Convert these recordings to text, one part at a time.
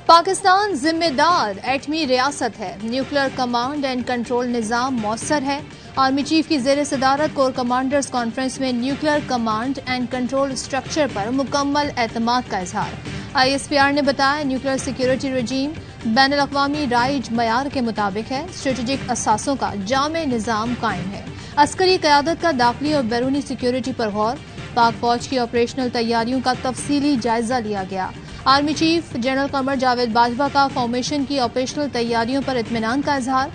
पाकिस्तान जिम्मेदार एटमी रियासत है। न्यूक्लियर कमांड एंड कंट्रोल निज़ाम मौसर है। आर्मी चीफ की ज़ेर सदारत कोर कमांडर्स कॉन्फ्रेंस में nuclear command and control structure पर मुकम्मल एतमाद का इजहार। ISPR ने बताया न्यूक्लियर सिक्योरिटी रजीम बैनुल-अक़वामी राइज मयार के मुताबिक है। स्ट्रेटेजिक असासों का जामे निज़ाम कायम है। अस्करी क़यादत का दाखिली और बैरूनी सिक्योरिटी पर गौर। पाक फौज की ऑपरेशनल तैयारियों का तफसीली जायजा लिया गया। Army chief general Qamar Javed Bajwa का फॉर्मेशन की ऑपरेशनल तैयारियों पर इत्मीनान का इजहार।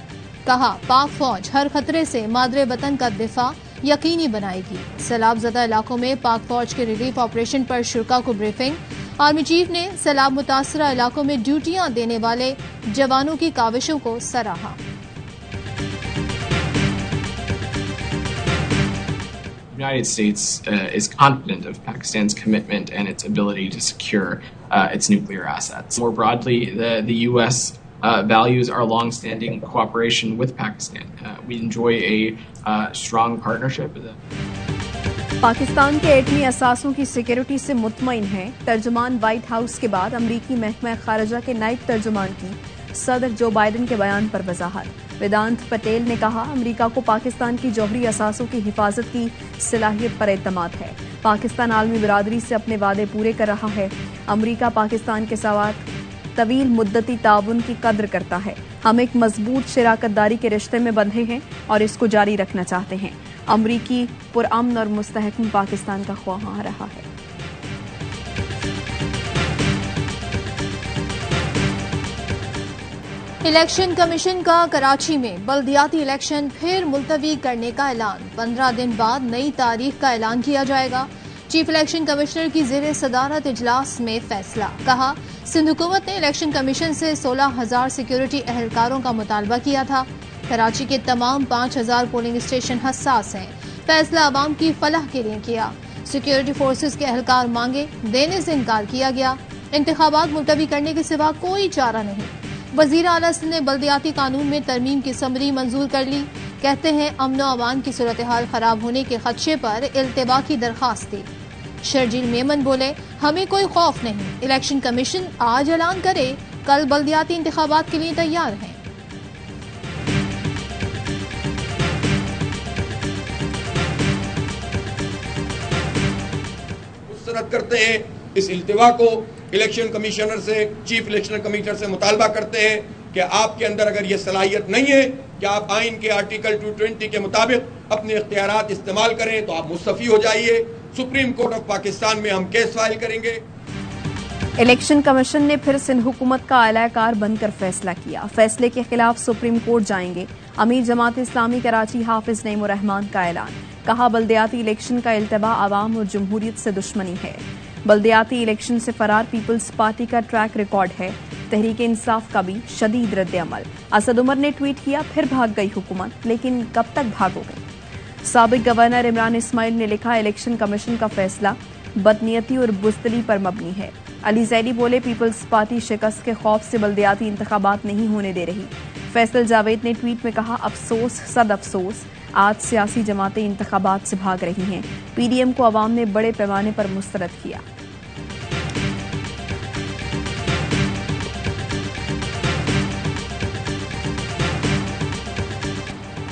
कहा पाक फौज हर खतरे से मादरे वतन का दिफा यकीनी बनाएगी। सैलाब ज़दा इलाकों में पाक फौज के रिलीफ ऑपरेशन पर शुरा को ब्रीफिंग। आर्मी चीफ ने सैलाब मुतासरा इलाकों में ड्यूटियां देने वाले जवानों की काविशों को सराहा। The United States is confident of Pakistan's commitment and its ability to secure its nuclear assets. More broadly, the U.S. Values our long-standing cooperation with Pakistan. We enjoy a strong partnership. Pakistan के एटमी असासों की security से मुतमईन है। तर्जुमान white house के बाद अमरीकी महकमा खारजा के नायब तर्जुमान की सदर जो बाइडन के बयान पर वजाहत। वेदांत पटेल ने कहा अमरीका को पाकिस्तान की जौहरी असासों की हिफाजत की सलाहियत पर एतमाद है। पाकिस्तान आलमी बिरादरी से अपने वादे पूरे कर रहा है। अमरीका पाकिस्तान के साथ तवील मुद्दती ताउन की कद्र करता है। हम एक मजबूत शराकतदारी के रिश्ते में बंधे हैं और इसको जारी रखना चाहते हैं। अमरीकी पुरअमन और मुस्तहकम पाकिस्तान का ख्वाहां रहा है। इलेक्शन कमीशन का कराची में बल्दियाती इलेक्शन फिर मुलतवी करने का ऐलान। 15 दिन बाद नई तारीख का ऐलान किया जाएगा। चीफ इलेक्शन कमिश्नर की ज़ेर सदारत इजलास में फैसला। कहा सिंध हुकूमत ने इलेक्शन कमीशन से 16,000 सिक्योरिटी अहलकारों का मुतालबा किया था। कराची के तमाम 5,000 पोलिंग स्टेशन हसास हैं। फैसला आवाम की फलाह के लिए किया। सिक्योरिटी फोर्सेज के अहलकार मांगे, देने से इनकार किया गया। इंतखाबात मुलतवी करने के सिवा कोई चारा नहीं। वज़ीर आला सिंध ने बल्दियाती कानून में तरमीम की समरी मंजूर कर ली। कहते हैं अमन व अमान की सूरत हाल खराब होने के खदशे पर इल्तिबा की दरखास्त दी। शर्जील मेमन बोले हमें कोई खौफ नहीं। इलेक्शन कमीशन आज ऐलान करे, कल बल्दियाती इंतखाबात के लिए तैयार हैं। मुस्तरद करते हैं इस इल्तिवा को। इलेक्शन कमिश्नर से, चीफ इलेक्शन कमिश्नर से मुतालबा करते हैं कि आपके अंदर अगर ये सलाहियत नहीं है कि आप आइन के आर्टिकल 220 के मुताबिक अपने इख्तियारात इस्तेमाल करें तो आप मुस्तफ़ी हो जाइए। सुप्रीम कोर्ट ऑफ पाकिस्तान में हम केस फाइल करेंगे। इलेक्शन कमीशन ने फिर सिंध हुकूमत का आलाकार बनकर फैसला किया। फैसले के खिलाफ सुप्रीम कोर्ट जाएंगे। अमीर जमात इस्लामी कराची हाफिज नईमुर रहमान का ऐलान। कहा बल्दियाती इलेक्शन का इल्तिबा आवाम और जमहूरियत से दुश्मनी है। बल्दियाती इलेक्शन से फरार पीपल्स पार्टी का ट्रैक रिकॉर्ड है। तहरीक इंसाफ का भी शदीद रद्द-ए-अमल। असद उमर ने ट्वीट किया फिर भाग गई हुकूमत, लेकिन कब तक भागोगे। साबिक गवर्नर इमरान इस्माइल ने लिखा इलेक्शन कमीशन का फैसला बदनीयती और बुज़दिली पर मबनी है। अली जैदी बोले पीपल्स पार्टी शिकस्त के खौफ से बल्दियाती इंतखाबात नहीं होने दे रही। फैसल जावेद ने ट्वीट में कहा अफसोस सद अफसोस, आज सियासी जमातें इंतखाबात से भाग रही हैं। PDM को अवाम ने बड़े पैमाने पर मुस्तरद किया।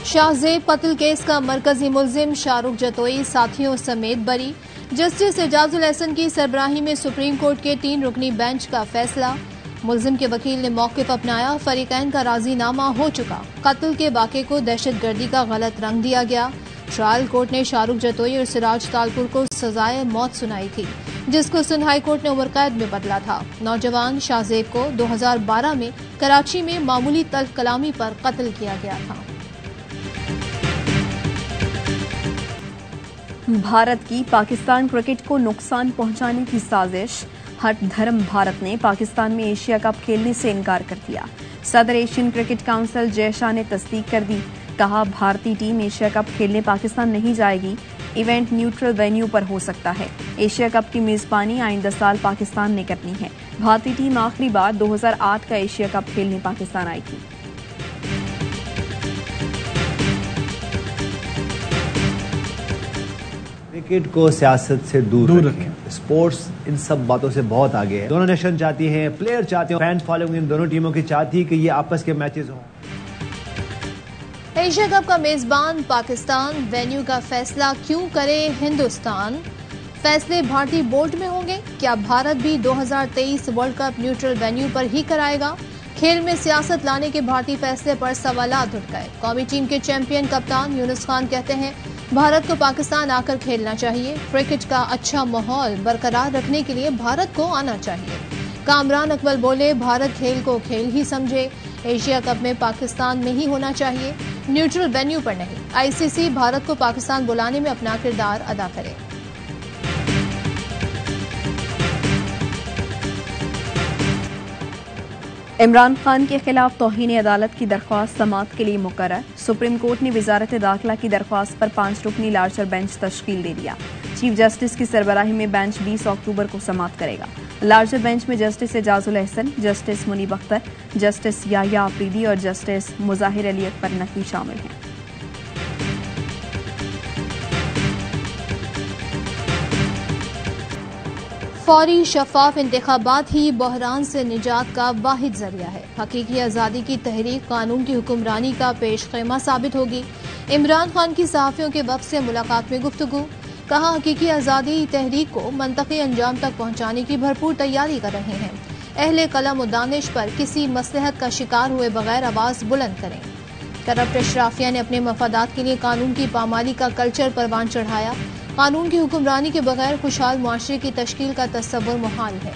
शाहजेब कत्ल केस का मरकजी मुल्जिम शाहरुख जतोई साथियों समेत बरी। जस्टिस एजाजुल एहसन की सरबराही में सुप्रीम कोर्ट के 3 रुकनी बेंच का फैसला। मुल्जिम के वकील ने मौक़िफ़ अपनाया। फरीकैन का राजीनामा हो चुका। कत्ल के वाक़े को दहशतगर्दी का गलत रंग दिया गया। ट्रायल कोर्ट ने शाहरुख जतोई और सिराज तालपुर को सजाए मौत सुनाई थी, जिसको सिंध हाई कोर्ट ने उम्र कैद में बदला था। नौजवान शाहजेब को 2012 में कराची में मामूली तल्ख कलामी पर कत्ल किया गया था। भारत की पाकिस्तान क्रिकेट को नुकसान पहुंचाने की साजिश। हट धर्म भारत ने पाकिस्तान में एशिया कप खेलने से इनकार कर दिया। सदर Asian cricket council Jay Shah ने तस्दीक कर दी। कहा भारतीय टीम एशिया कप खेलने पाकिस्तान नहीं जाएगी। इवेंट न्यूट्रल वेन्यू पर हो सकता है। एशिया कप की मेजबानी आइंदा साल पाकिस्तान ने करनी है। भारतीय टीम आखिरी बार 2008 का एशिया कप खेलने पाकिस्तान आई थी। क्रिकेट को सियासत से दूर रखें। स्पोर्ट्स इन सब बातों से बहुत आगे है। दोनों नेशन चाहती हैं, प्लेयर चाहते हैं, फैन फॉलोइंग इन दोनों टीमों की चाहती है कि ये आपस के मैचेस हों। एशिया कप का मेजबान पाकिस्तान, वेन्यू का फैसला क्यों करे हिंदुस्तान? फैसले भारतीय बोर्ड में होंगे? क्या भारत भी 2023 वर्ल्ड कप न्यूट्रल वेन्यू पर ही कराएगा? खेल में सियासत लाने के भारतीय फैसले पर सवालात उठ गए। कौमी टीम के चैंपियन कप्तान यूनुस खान कहते हैं भारत को पाकिस्तान आकर खेलना चाहिए। क्रिकेट का अच्छा माहौल बरकरार रखने के लिए भारत को आना चाहिए। कामरान अकबल बोले भारत खेल को खेल ही समझे, एशिया कप में पाकिस्तान में ही होना चाहिए, न्यूट्रल वेन्यू पर नहीं। आईसीसी भारत को पाकिस्तान बुलाने में अपना किरदार अदा करे। इमरान खान के खिलाफ तौहीन अदालत की दरख्वास्त समाअत के लिए मुकर्रर। सुप्रीम कोर्ट ने वजारत दाखिला की दरख्वास्त पर 5 रुकनी लार्जर बेंच तश्कील दे दिया। चीफ जस्टिस की सरबराही में बेंच 20 अक्टूबर को समाअत करेगा। लार्जर बेंच में justice Ijazul Ahsan, justice Munib Akhtar, justice Yahya Afridi और जस्टिस मुजाहिर अली अकबर नकवी शामिल हैं। फौरी शफाफ इंतखाबात ही बहरान से निजात का वाहिद जरिया है। हकीकी आज़ादी की तहरीक कानून की हुक्मरानी का पेशखेमा साबित होगी। इमरान खान की सहाफ़ियों के वक्त से मुलाकात में गुफ्तगू, कहा हकीकी आज़ादी तहरीक को मंतकी अंजाम तक पहुँचाने की भरपूर तैयारी कर रहे हैं। अहले कलम और दानिश पर किसी मसलहत का शिकार हुए बगैर आवाज़ बुलंद करें। करप्ट अशराफिया ने अपने मफादात के लिए कानून की पामाली का कल्चर परवान चढ़ाया। कानून की हुक्मरानी के बगैर खुशहाल मुआशरे की तश्कील का तस्वुर मुहाल है।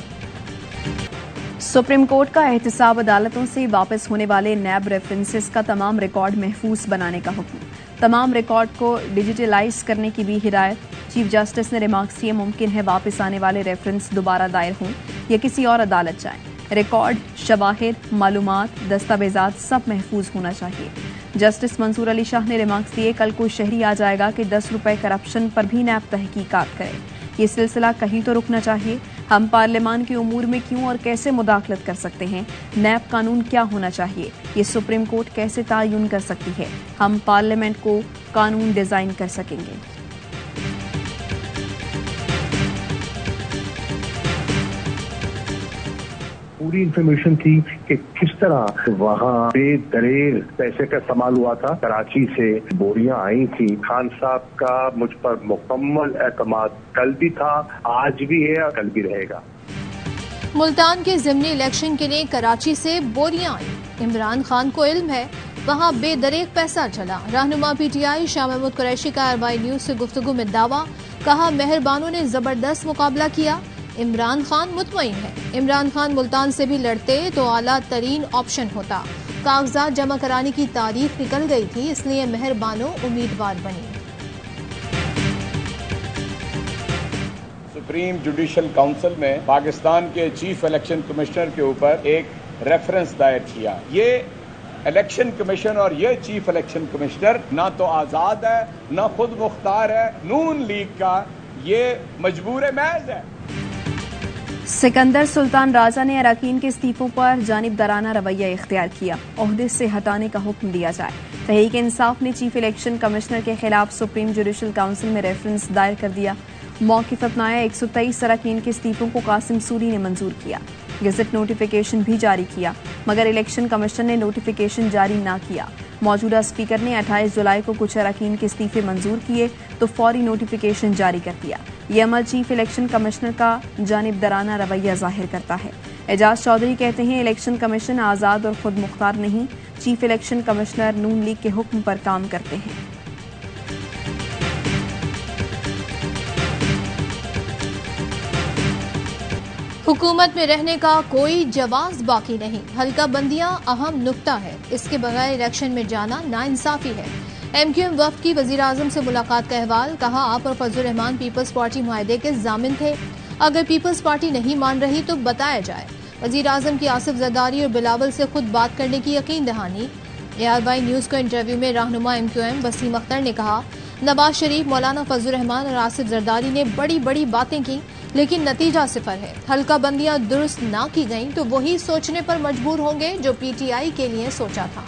सुप्रीम कोर्ट का एहतसाब अदालतों से वापस होने वाले नैब रेफरेंसेस का तमाम रिकॉर्ड महफूज बनाने का हुक्म। तमाम रिकॉर्ड को डिजिटलाइज करने की भी हिदायत। चीफ जस्टिस ने रिमार्क्स किए मुमकिन है वापस आने वाले रेफरेंस दोबारा दायर हों या किसी और अदालत जाएं। रिकॉर्ड, शवाहिद, मालूमात, दस्तावेजात सब महफूज होना चाहिए। जस्टिस मंसूर अली शाह ने रिमार्क्स दिए कल कोई शहरी आ जाएगा कि 10 रुपए करप्शन पर भी नैब तहकीकात करे। ये सिलसिला कहीं तो रुकना चाहिए। हम पार्लियामान के उमूर में क्यों और कैसे मुदाखलत कर सकते हैं? नैब कानून क्या होना चाहिए? ये सुप्रीम कोर्ट कैसे तयन कर सकती है? हम पार्लियामेंट को कानून डिजाइन कर सकेंगे। पूरी इंफॉर्मेशन थी कि किस तरह वहाँ बेदरेर पैसे का इस्तेमाल हुआ था। कराची से बोरियां आई थी। खान साहब का मुझ पर मुकम्मल एतमाद कल भी था, आज भी है और कल भी रहेगा। मुल्तान के ज़िमनी इलेक्शन के लिए कराची से बोरियां आई। इमरान खान को इल्म है वहाँ बेदरेक पैसा चला। रहनुमा पीटीआई शाह महमूद कुरैशी का RY न्यूज से गुफ्तगू में दावा, कहा मेहरबानों ने जबरदस्त मुकाबला किया। इमरान खान मुतमईन है। इमरान खान मुल्तान से भी लड़ते तो आला तरीन ऑप्शन होता। कागजात जमा कराने की तारीख निकल गई थी, इसलिए मेहरबानों उम्मीदवार बनी। सुप्रीम जुडिशल काउंसिल में पाकिस्तान के चीफ इलेक्शन कमिश्नर के ऊपर एक रेफरेंस दायर किया। ये इलेक्शन कमीशन और ये चीफ इलेक्शन कमिश्नर ना तो आज़ाद है ना खुद मुख्तार है। नून लीग का ये मजबूर महज है। सिकंदर सुल्तान राजा ने अरकान के इस्तीफों पर जानिबदाराना रवैया इख्तियार किया। ओहदे से हटाने का हुक्म दिया जाए। तहरीक इंसाफ ने चीफ इलेक्शन कमिश्नर के खिलाफ सुप्रीम जुडिशल काउंसिल में रेफरेंस दायर कर दिया। मौक़िफ़ अपनाया। 123 अरकान के इस्तीफों को कासिम सूरी ने मंजूर किया। गज़ट नोटिफिकेशन भी जारी किया, मगर इलेक्शन कमीशन ने नोटिफिकेशन जारी न किया। मौजूदा स्पीकर ने 28 जुलाई को कुछ अरकान के इस्तीफे मंजूर किए तो फौरी नोटिफिकेशन जारी कर दिया। ये अमल चीफ इलेक्शन कमिश्नर का जानिबदाराना रवैया जाहिर करता है। एजाज चौधरी कहते हैं इलेक्शन कमीशन आज़ाद और खुद मुख्तार नहीं, चीफ इलेक्शन कमिश्नर नून लीग के हुक्म पर काम करते हैं। हुकूमत में रहने का कोई जवाब बाकी नहीं। हल्का बंदियां अहम नुक्ता है, इसके बगैर इलेक्शन में जाना नाइंसाफी है। MQM वफ्द की वज़ीर आज़म से मुलाकात का अहवाल, कहा आप और फजलुर रहमान पीपल्स पार्टी मुआहदे के ज़ामिन थे। अगर पीपल्स पार्टी नहीं मान रही तो बताया जाए। वज़ीर आज़म की आसिफ जरदारी और बिलावल से खुद बात करने की यकीन दहानी। ARY न्यूज़ को इंटरव्यू में रहनुमा MQM वसीम अख्तर ने कहा नवाज शरीफ, मौलाना फजलुर रहमान और आसिफ जरदारी ने बड़ी बड़ी बातें की, लेकिन नतीजा सिफर है। हल्का बंदियां दुरुस्त ना की गईं तो वही सोचने पर मजबूर होंगे जो PTI के लिए सोचा था।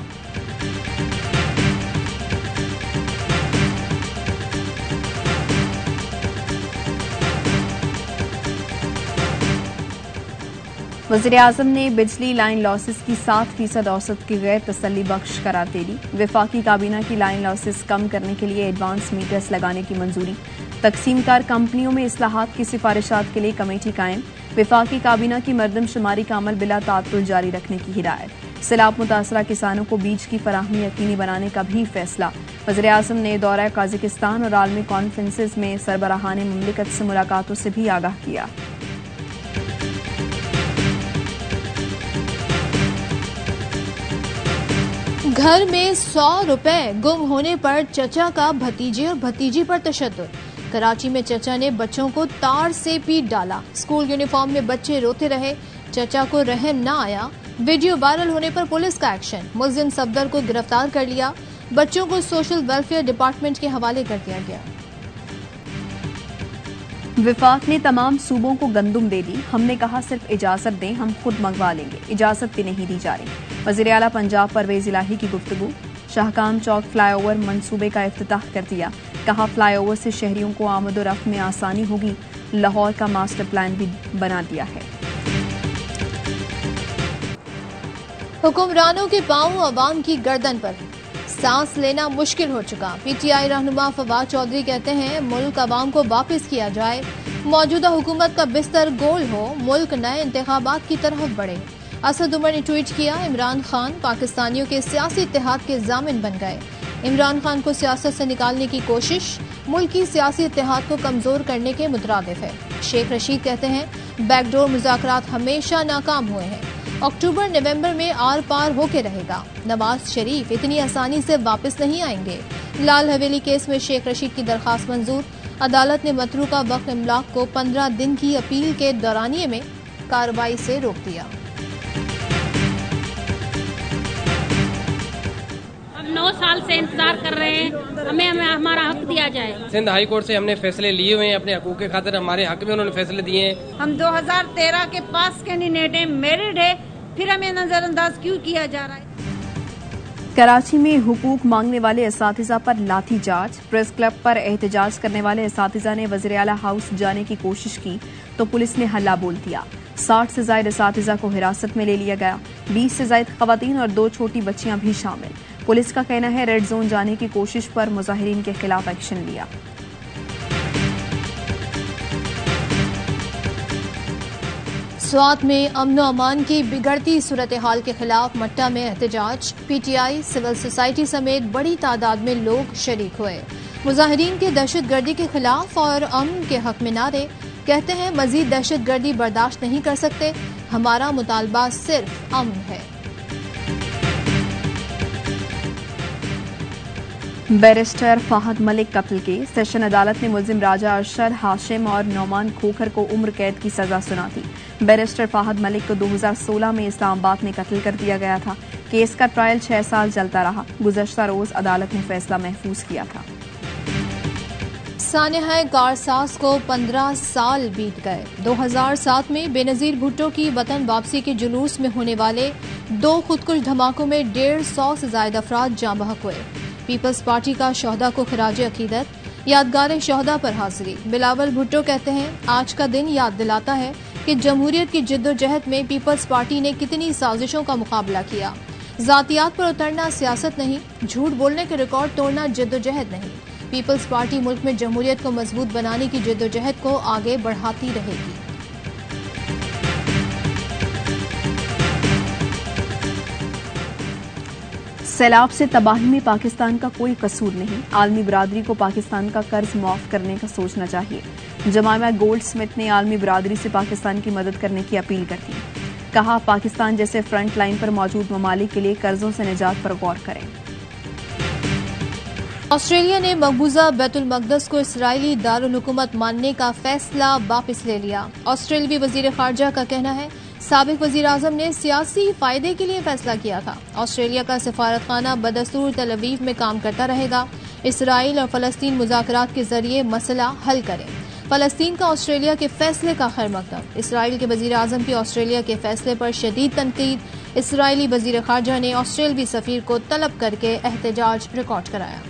वज़ीर आज़म ने बिजली लाइन लॉसेस की 7% औसत की गैर तसल्ली बख्श करार दे दी। वफाकी काबीना की लाइन लॉसेस कम करने के लिए एडवांस मीटर्स लगाने की मंजूरी। तकसीमकार कंपनियों में इस्लाहात की सिफारिशात के लिए कमेटी कायम। वफाकी काबीना की मरदमशुमारी का अमल बिला ताअत्तुल जारी रखने की हिदायत। सैलाब मुतासरा किसानों को बीज की फराहमी यकीनी बनाने का भी फैसला। वज़ीर आज़म ने दौरा काज़ाकिस्तान और आलमी कॉन्फ्रेंसेस में सरबराहान मुमलिकत से मुलाकातों से भी आगाह किया। घर में 100 रुपए गुम होने पर चचा का भतीजे और भतीजी पर तशद्दुद। कराची में चचा ने बच्चों को तार से पीट डाला। स्कूल यूनिफॉर्म में बच्चे रोते रहे, चचा को रहम न आया। वीडियो वायरल होने पर पुलिस का एक्शन, मुल्जिम सफदर को गिरफ्तार कर लिया। बच्चों को सोशल वेलफेयर डिपार्टमेंट के हवाले कर दिया गया। विफाक ने तमाम सूबों को गंदुम दे दी। हमने कहा सिर्फ इजाजत दें, हम खुद मंगवा लेंगे। इजाजत भी नहीं दी जा रही। वज़ीर आला पंजाब परवेज इलाही की गुफ्तगू। शाहकाम चौक फ्लाईओवर मंसूबे का इफ्तिताह कर दिया। कहा फ्लाईओवर से शहरियों को आमद और रफ्त में आसानी होगी। लाहौर का मास्टर प्लान भी बना दिया है। हुक्मरानों के पांव अवाम की गर्दन पर, सांस लेना मुश्किल हो चुका। पीटीआई रहनुमा फवाद चौधरी कहते हैं मुल्क अवाम को वापस किया जाए, मौजूदा हुकूमत का बिस्तर गोल हो, मुल्क नए इंतखाबात की तरफ बढ़े। असद उमर ने ट्वीट किया, इमरान खान पाकिस्तानियों के सियासी इत्तेहाद के जामिन बन गए। इमरान खान को सियासत से निकालने की कोशिश मुल्क की सियासी इत्तेहाद को कमजोर करने के मुतरादिफ है। शेख रशीद कहते हैं बैकडोर मुज़ाकरात हमेशा नाकाम हुए हैं, अक्टूबर नवंबर में आर पार होके रहेगा। नवाज शरीफ इतनी आसानी से वापस नहीं आएंगे। लाल हवेली केस में शेख रशीद की दरखास्त मंजूर। अदालत ने मतरूका वक्त इमलाक को 15 दिन की अपील के दौरानिये में कार्रवाई से रोक दिया। हम 9 साल से इंतजार कर रहे हैं, हमें हमारा हक दिया जाए। सिंध हाई कोर्ट से हमने फैसले लिए हुए हैं, अपने हकूक के खातिर हमारे हक में उन्होंने फैसले दिए हैं। हम 2013 के पास कैंडिडेट हैं, मेरिड है, फिर हमें नजरअंदाज क्यों किया जा रहा है। कराची में हुकूक मांगने वाले असातिज़ा पर लाठीचार्ज। प्रेस क्लब पर एहतजाज करने वाले असातिज़ा ने वज़ीर आला हाउस जाने की कोशिश की तो पुलिस ने हल्ला बोल दिया। 60 से ज़ायद असातिज़ा को हिरासत में ले लिया गया। 20 से ज़ायद ख़वातीन और 2 छोटी बच्चियां भी शामिल। पुलिस का कहना है रेड जोन जाने की कोशिश पर मुजाहिरीन के खिलाफ एक्शन लिया। स्वात में अमन व अमान की बिगड़ती सूरत हाल के खिलाफ मट्टा में एहतजाज। पीटीआई, सिविल सोसाइटी समेत बड़ी तादाद में लोग शरीक हुए। मुजाहिरीन के दहशत गर्दी के खिलाफ और अमन के हक में नारे। कहते हैं मजीद दहशत गर्दी बर्दाश्त नहीं कर सकते, हमारा मुतालबा सिर्फ अमन है। बैरिस्टर फाहद मलिक कत्ल केस। सेशन अदालत ने मुल्जिम राजा अरशद, हाशिम और नौमान खोखर को उम्र कैद की सजा सुना थी। बैरिस्टर फाहद मलिक को 2016 में इस्लामाबाद में कत्ल कर दिया गया था। केस का ट्रायल 6 साल चलता रहा। गुज़श्ता रोज अदालत ने फैसला महफूज किया था। सानिहा कारसाज को 15 साल बीत गए। 2007 में बेनजीर भुट्टो की वतन वापसी के जुलूस में होने वाले 2 खुदकुश धमाकों में 150 से ज्यादा अफराद जाँ बहक हुए। पीपल्स पार्टी का शोहदा को खिराज अकीदत, यादगार शोहदा पर हाजिरी। बिलावल भुट्टो कहते हैं आज का दिन याद दिलाता है कि जमहूरियत की जिद्दोजहद में पीपल्स पार्टी ने कितनी साजिशों का मुकाबला किया। जातियात पर उतरना सियासत नहीं, झूठ बोलने के रिकॉर्ड तोड़ना जिद्दोजहद नहीं। पीपल्स पार्टी मुल्क में जमहूरियत को मजबूत बनाने की जिद्दोजहद को आगे बढ़ाती रहेगी। सैलाब से तबाही में पाकिस्तान का कोई कसूर नहीं। आलमी बरादरी को पाकिस्तान का कर्ज माफ करने का सोचना चाहिए। जमामा गोल्ड स्मिथ ने आलमी बरादरी से पाकिस्तान की मदद करने की अपील कर दी। कहा पाकिस्तान जैसे फ्रंट लाइन पर मौजूद ममालिक के लिए कर्जों से निजात पर गौर करें। ऑस्ट्रेलिया ने मकबूजा बैतुल मकदस को इसराइली दारुल हुकूमत मानने का फैसला वापस ले लिया। ऑस्ट्रेलियावी वजीर खारजा का कहना है साबिक वजीर आजम ने सियासी फायदे के लिए फैसला किया था। ऑस्ट्रेलिया का सफारतखाना बदस्तूर तल अवीव में काम करता रहेगा। इसराइल और फलस्तीन मुज़ाकरात के जरिए मसला हल करें। फलस्तीन का ऑस्ट्रेलिया के फैसले का खैर मकदम। इसराइल के वजीर आजम की ऑस्ट्रेलिया के फैसले पर शदीद तनकीद। इसराइली वजीर खारजा ने ऑस्ट्रेलियावी सफीर को तलब करके एहतजाज रिकॉर्ड कराया।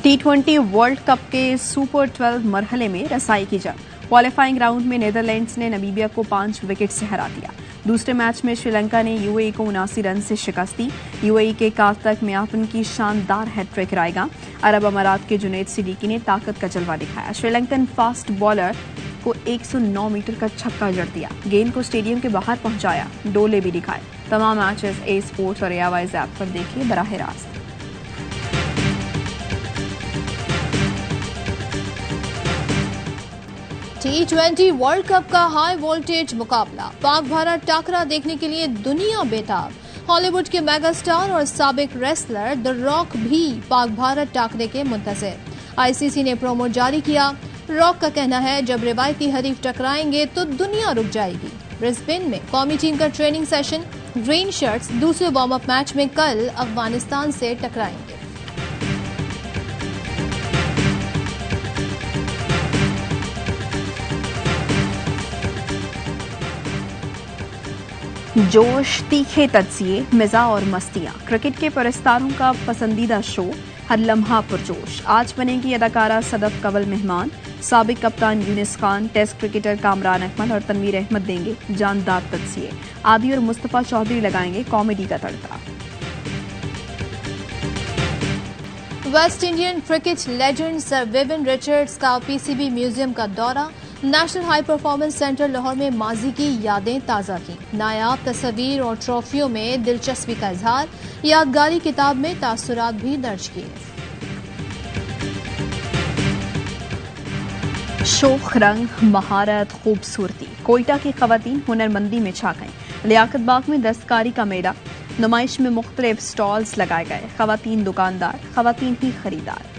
T20 वर्ल्ड कप के सुपर 12 मरहले में रसाई की जंग। क्वालिफाइंग राउंड में नीदरलैंड्स ने नामीबिया को 5 विकेट से हरा दिया। दूसरे मैच में श्रीलंका ने यूएई को 79 रन से शिकस्त दी। यूएई के कार्तिक मियापन की शानदार हैट्रिक रायगा। अरब अमारात के जुनैद सिद्दीकी ने ताकत का जलवा दिखाया। श्रीलंकन फास्ट बॉलर को 109 मीटर का छक्का जड़ दिया। गेंद को स्टेडियम के बाहर पहुंचाया, डोले भी दिखाए। तमाम मैचेस ए स्पोर्ट्स और एआईवाइज ऐप पर देखिए बराह रास्त। T20 वर्ल्ड कप का हाई वोल्टेज मुकाबला। पाक भारत टाकरा देखने के लिए दुनिया बेताब। हॉलीवुड के मेगा स्टार और साबिक रेसलर द रॉक भी पाक भारत टाकरे के मुंतज़िर। आईसीसी ने प्रोमो जारी किया। रॉक का कहना है, जब रिवायती हरीफ टकराएंगे तो दुनिया रुक जाएगी। ब्रिस्बेन में कौमी टीम का ट्रेनिंग सेशन। ग्रीन शर्ट्स दूसरे वार्म अप मैच में कल अफगानिस्तान से टकराएंगे। जोश, तीखे तज्जिए, मिज़ा और मस्तियां। क्रिकेट के परस्तारों का पसंदीदा शो। हर लम्हा पुरजोश। आज बनेगी अदाकारा सदफ कंवल मेहमान। साबिक कप्तान यूनिस खान, टेस्ट क्रिकेटर कामरान अकमल और तनवीर अहमद देंगे जानदार तज्जिए। आदि और मुस्तफा चौधरी लगाएंगे कॉमेडी का तड़का। West Indian cricket legend sir Vivian Richards का पीसीबी म्यूजियम का दौरा। National high performance centre Lahore में माजी की यादें ताज़ा की। नायाब तस्वीर और ट्रॉफियों में दिलचस्पी का इजहार। यादगारी किताब में तासुरात भी दर्ज किए। शोख रंग, महारत, खूबसूरती। कोयटा की खवातीन हुनरमंदी में छा गईं। लियाकत बाग में दस्तकारी का मेला। नुमाइश में मुख्तलिफ स्टॉल्स लगाए गए। खवातीन दुकानदार, खवातीन ही खरीदार।